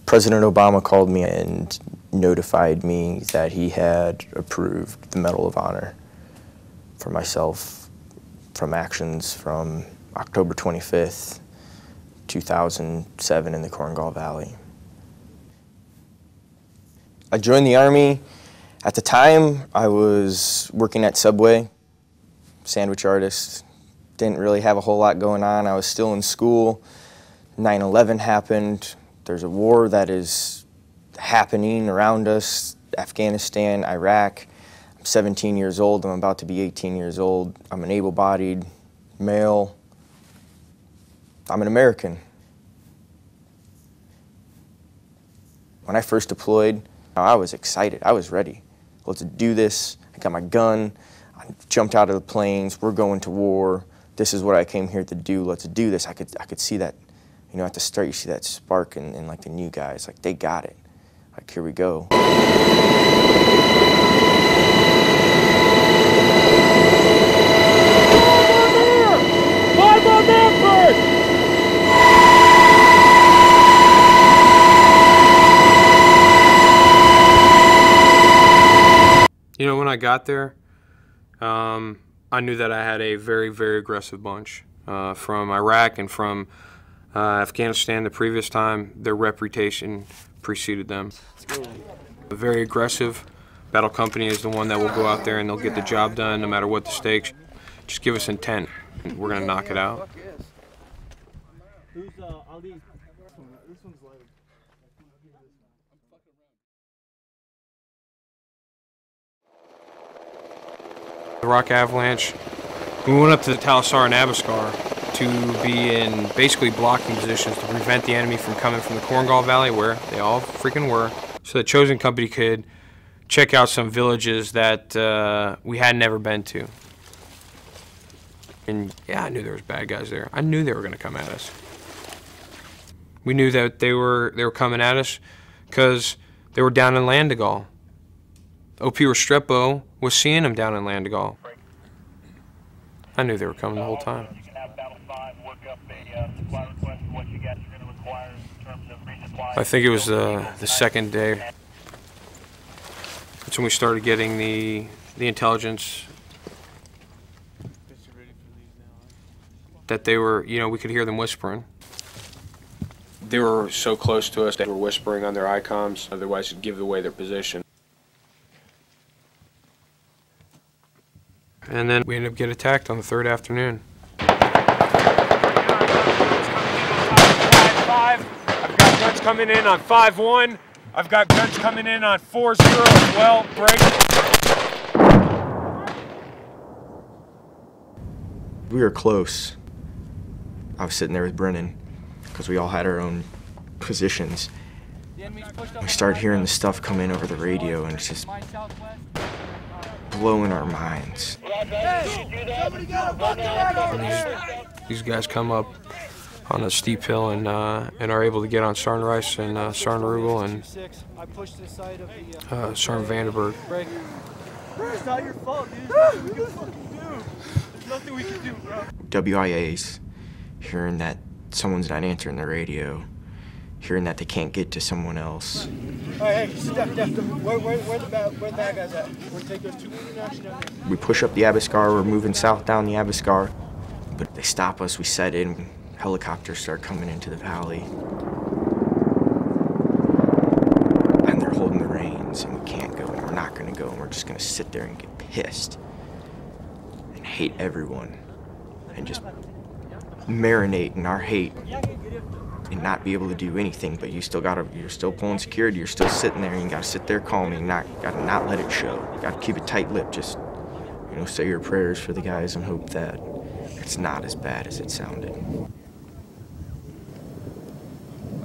President Obama called me and notified me that he had approved the Medal of Honor for myself from actions from October 25th, 2007 in the Korengal Valley. I joined the Army. At the time, I was working at Subway, sandwich artist. Didn't really have a whole lot going on. I was still in school. 9/11 happened. There's a war that is happening around us, Afghanistan, Iraq. I'm 17 years old. I'm about to be 18 years old. I'm an able-bodied male. I'm an American. When I first deployed, I was excited. I was ready. Let's do this. I got my gun. I jumped out of the planes. We're going to war. This is what I came here to do. Let's do this. I could see that, you know, at the start you see that spark in like the new guys. Like, they got it. Like, here we go. You know, when I got there, I knew that I had a very, very aggressive bunch. From Iraq and from Afghanistan the previous time, their reputation preceded them. A very aggressive battle company is the one that will go out there and they'll get the job done no matter what the stakes. Just give us intent, and we're going to knock it out. The Rock Avalanche, we went up to the Talisar and Abascar to be in basically blocking positions to prevent the enemy from coming from the Korengal Valley, where they all freaking were, so the chosen company could check out some villages that we had never been to. And yeah, I knew there was bad guys there. I knew they were going to come at us. We knew that they were coming at us because they were down in Landigal. OP Restrepo was seeing them down in Landigal. I knew they were coming the whole time. I think it was the second day. That's when we started getting the intelligence that they were, you know, we could hear them whispering. They were so close to us, they were whispering on their ICOMs, otherwise it'd give away their position. And then we ended up getting attacked on the third afternoon. I've got guns coming in on 5-1. I've got guns coming in on 4-0 as well. Break. We were close. I was sitting there with Brennan because we all had our own positions. We started hearing the stuff come in over the radio, and it's just blowing our minds. These guys come up on a steep hill and are able to get on Sarnreis and Sarnrugel and Sarn Vandenberg. It's not your fault, dude. There's nothing we can do, bro. WIAs, hearing that someone's not answering the radio, hearing that they can't get to someone else. Hey, sit down. Where the bad guys at? We're gonna take those 2 action down there. We push up the Abascar, we're moving south down the Abascar, but they stop us, we set in, helicopters start coming into the valley. And they're holding the reins, and we can't go, and we're not gonna go, and we're just gonna sit there and get pissed and hate everyone and just marinate in our hate and not be able to do anything. But you're still pulling security, you're still sitting there, and you gotta sit there calm and gotta not let it show. You gotta keep it tight-lipped, just, you know, say your prayers for the guys and hope that it's not as bad as it sounded.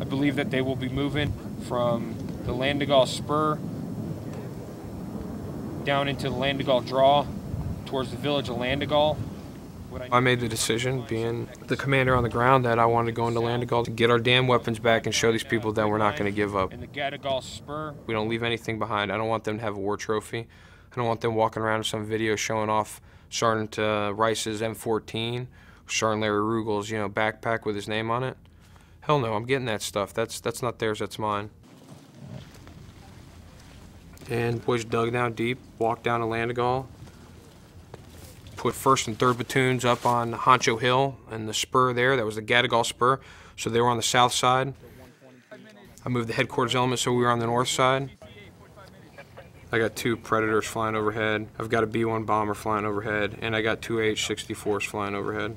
I believe that they will be moving from the Landigal Spur down into the Landigal Draw towards the village of Landigal. I made the decision, being the commander on the ground, that I wanted to go into Landigal to get our damn weapons back and show these people that we're not going to give up. In the Gadigal Spur. We don't leave anything behind. I don't want them to have a war trophy. I don't want them walking around with some video showing off Sergeant Rice's M14, Sergeant Larry Rugel's, you know, backpack with his name on it. Hell no, I'm getting that stuff. That's not theirs, that's mine. And boys dug down deep, walked down to Landigal, put 1st and 3rd platoons up on Honcho Hill and the spur there. That was the Gadigal spur, so they were on the south side. I moved the headquarters element so we were on the north side. I got 2 Predators flying overhead. I've got a B-1 bomber flying overhead, and I got 2 H-64s flying overhead.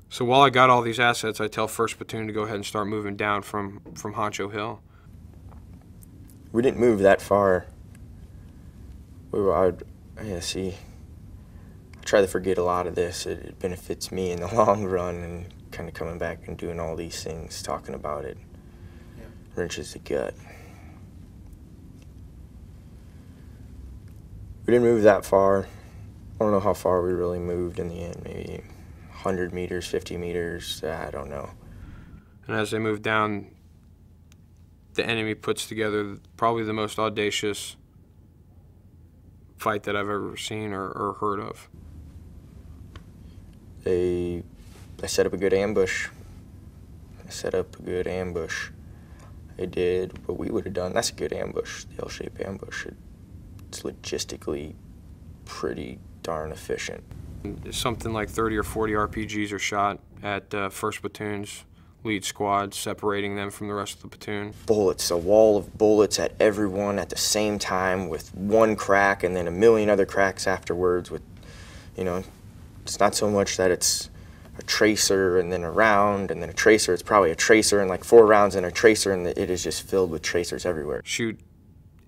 So while I got all these assets, I tell 1st platoon to go ahead and start moving down from Honcho Hill. We didn't move that far. I try to forget a lot of this. It benefits me in the long run, and kind of coming back and doing all these things, talking about it, wrenches the gut. We didn't move that far. I don't know how far we really moved in the end, maybe 100 meters, 50 meters, I don't know. And as they moved down, the enemy puts together probably the most audacious fight that I've ever seen or heard of. They set up a good ambush. They did what we would have done. That's a good ambush, the L-shaped ambush. It's logistically pretty darn efficient. Something like 30 or 40 RPGs are shot at 1st platoon's lead squad, separating them from the rest of the platoon. Bullets, a wall of bullets at everyone at the same time with one crack and then a million other cracks afterwards with, it's not so much that it's a tracer and then a round and then a tracer. It's probably a tracer and like 4 rounds and a tracer, and it is just filled with tracers everywhere. Shoot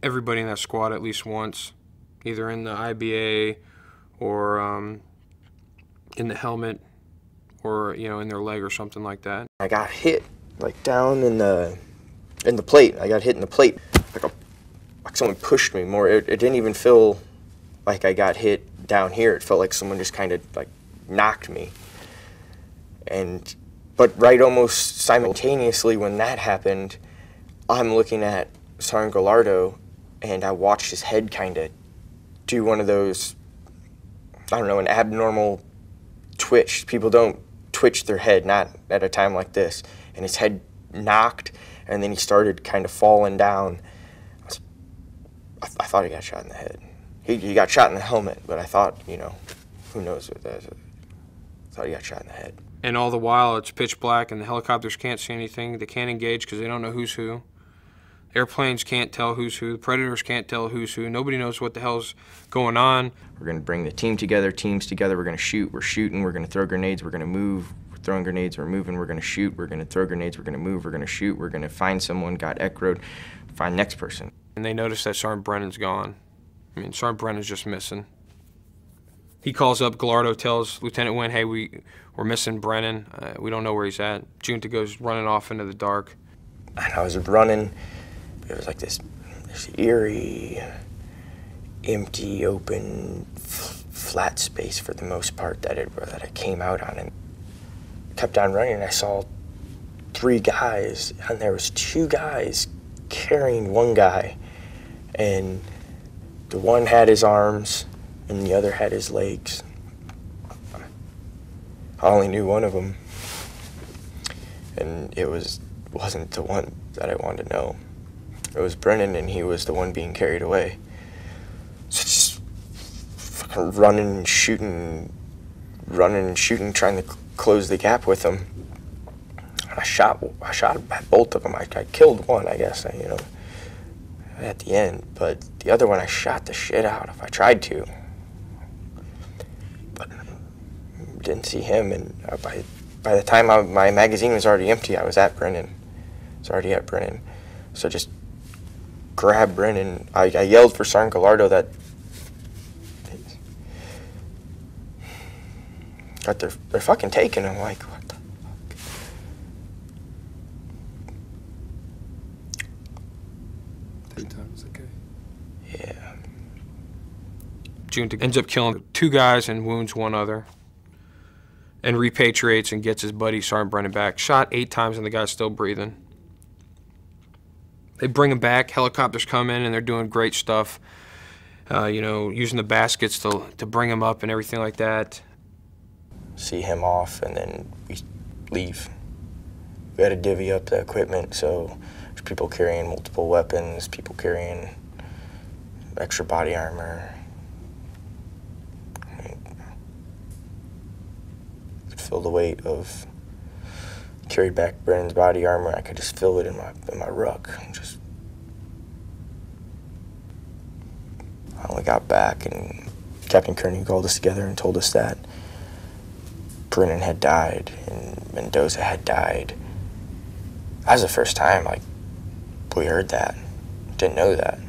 everybody in that squad at least once, either in the IBA or in the helmet or in their leg or something like that. I got hit like down in the plate. I got hit in the plate like someone pushed me more. It didn't even feel like I got hit down here. It felt like someone just kind of like knocked me. But right almost simultaneously when that happened, I'm looking at Sergeant Gallardo, and I watched his head kind of do one of those, I don't know, an abnormal twitch. People don't twitch their head, not at a time like this. And his head knocked, and then he started kind of falling down. I thought he got shot in the head. He got shot in the helmet, but I thought, who knows what that is. I thought he got shot in the head. And all the while, it's pitch black, and the helicopters can't see anything. They can't engage because they don't know who's who. Airplanes can't tell who's who. The Predators can't tell who's who. Nobody knows what the hell's going on. We're going to bring the teams together. We're going to shoot. We're shooting. We're going to throw grenades. We're going to move. We're throwing grenades. We're moving. We're going to shoot. We're going to throw grenades. We're going to move. We're going to shoot. We're going to find someone, got ECRO'd, find next person. And they notice that Sergeant Brennan's gone. Sergeant Brennan's just missing. He calls up Gallardo, tells Lieutenant Wynn, hey, we're missing Brennan. We don't know where he's at. Junta goes running off into the dark. And I was running. It was like this eerie, empty, open, flat space for the most part that I came out on, and kept on running. And I saw 3 guys, and there was 2 guys carrying one guy, and the one had his arms, and the other had his legs. I only knew one of them, and it wasn't the one that I wanted to know. It was Brennan, and he was the one being carried away. So just fucking running and shooting, trying to close the gap with him. I shot at both of them. I killed one, I guess, at the end, but the other one I shot the shit out of. I tried to, but didn't see him, and by the time my magazine was already empty, I was at Brennan. Already at Brennan. So just grabbed Brennan. I yelled for Sergeant Gallardo that they're fucking taking him. Like, what the fuck? Yeah. Junta ends up killing 2 guys and wounds 1 other, and repatriates and gets his buddy Sergeant Brennan back. Shot 8 times, and the guy's still breathing. They bring him back. Helicopters come in, and they're doing great stuff. Using the baskets to bring him up and everything like that. See him off, and then we leave. we had to divvy up the equipment, so there's people carrying multiple weapons, people carrying extra body armor. I mean, I could feel the weight of, carried back Brennan's body armor, I could just feel it in my ruck. Just, I only got back and Captain Kearney called us together and told us that Brennan had died and Mendoza had died. That was the first time, like, we heard that. Didn't know that.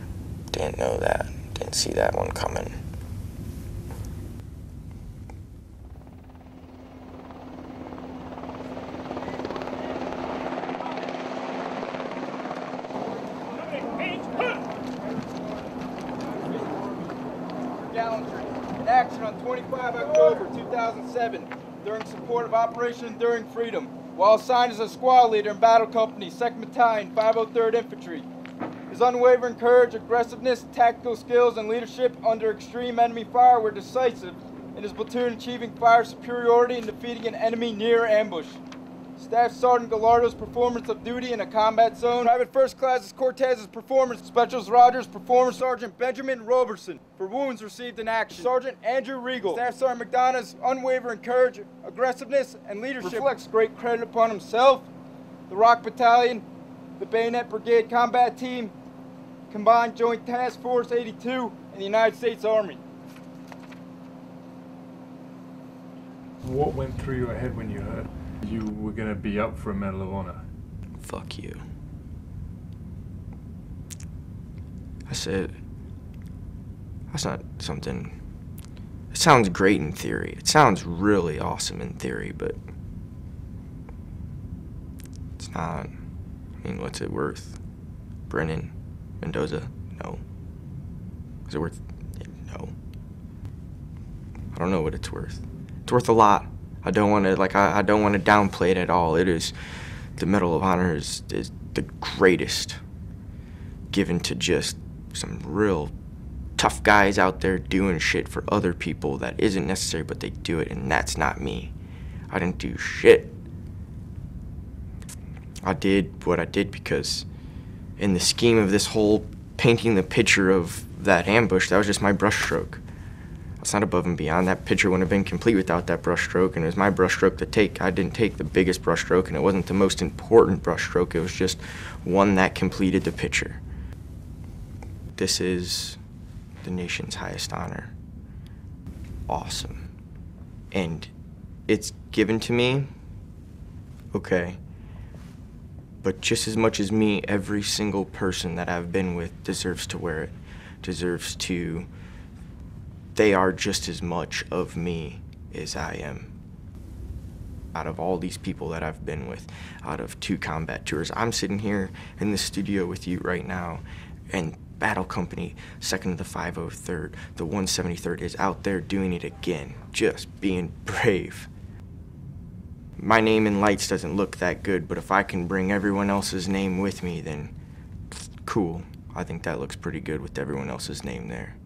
Didn't see that one coming. Gallantry in action on 25 October 2007 during support of Operation Enduring Freedom, while assigned as a squad leader in Battle Company, 2nd Battalion, 503rd Infantry. His unwavering courage, aggressiveness, tactical skills, and leadership under extreme enemy fire were decisive in his platoon achieving fire superiority and defeating an enemy near ambush. Staff Sergeant Gallardo's performance of duty in a combat zone. Private First Class Cortez's performance. Specials Rogers performance. Sergeant Benjamin Robertson for wounds received in action. Sergeant Andrew Regal. Staff Sergeant McDonough's unwavering courage, aggressiveness, and leadership reflects great credit upon himself, the Rock Battalion, the Bayonet Brigade Combat Team, Combined Joint Task Force 82, and the United States Army. What went through your head when you heard you were going to be up for a Medal of Honor? Fuck you. I said, that's not something, it sounds great in theory. It sounds really awesome in theory, but it's not. I mean, what's it worth? Brennan, Mendoza, no. Is it worth, no. I don't know what it's worth. It's worth a lot. I don't want to, like, I don't want to downplay it at all. It is, the Medal of Honor is the greatest given to just some real tough guys out there doing shit for other people that isn't necessary, but they do it, and that's not me. I didn't do shit. I did what I did because in the scheme of this whole painting the picture of that ambush, that was just my brushstroke. It's not above and beyond. That picture wouldn't have been complete without that brushstroke, and it was my brushstroke to take. I didn't take the biggest brushstroke, and it wasn't the most important brushstroke. It was just one that completed the picture. This is the nation's highest honor. Awesome. And it's given to me, okay. But just as much as me, every single person that I've been with deserves to wear it, deserves to. They are just as much of me as I am. Out of all these people that I've been with, out of 2 combat tours, I'm sitting here in the studio with you right now, and Battle Company, 2nd of the 503rd, the 173rd is out there doing it again, just being brave. My name in lights doesn't look that good, but if I can bring everyone else's name with me, then cool. I think that looks pretty good with everyone else's name there.